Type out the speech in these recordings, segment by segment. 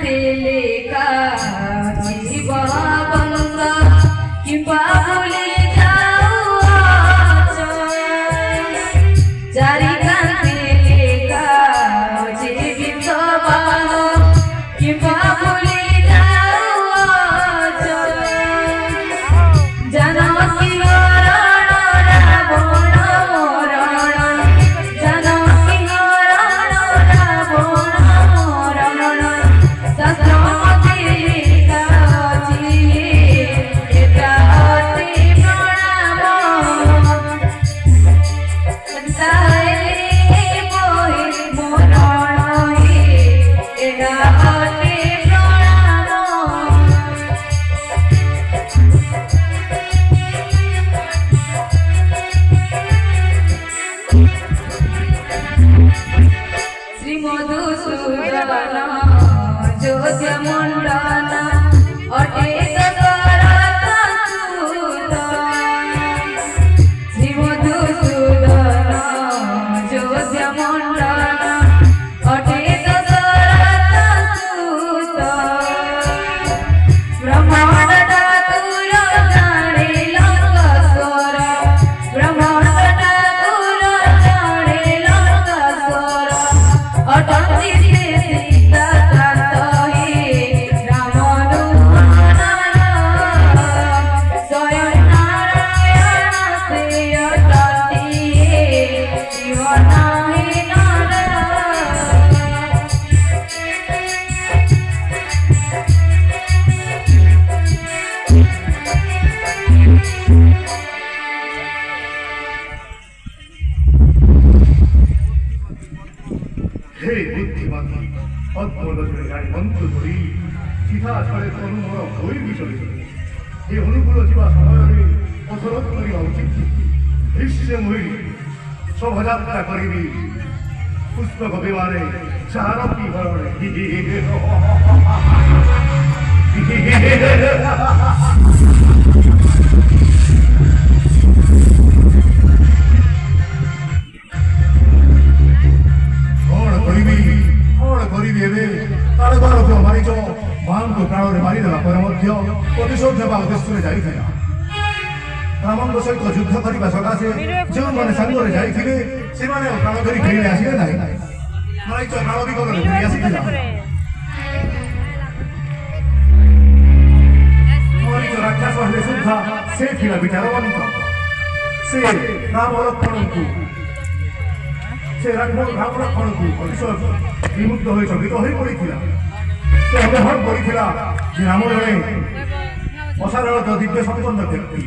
लेका जीव बंद किंबा भूली जाऊ चारि कांते लेका जीवित बंद किंबा भूली जाऊ जनकी शोभायात्रा करी पुष्पक विमाने चारपी हरणे मारिदेला प्रतिशोध देवा उद्देश्य जाइथिला रामन सहित युद्ध करने सकाशे जो मैंने सांगे जाते प्राण धरी फेरी आसिले ना मारिच प्राण भी गले फेरी आसीला मारिच राक्षस हेले सुद्धा से थिला विचारवंत से राम लक्ष्मण को से राम लक्ष्मण को प्रतिशोध विमुक्त हो चकित हो पड़ा से हमें हट पड़ा राम जड़े असाधारण दिव्य संपन्न व्यक्ति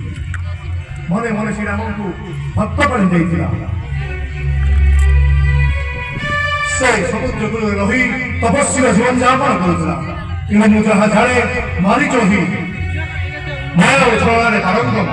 मने मने श्री राम को भक्त कर समुद्र कूल रही तपस्वी जीवन यापन करुला जहाँ झाड़े मारिच ही माया छलना तरंगम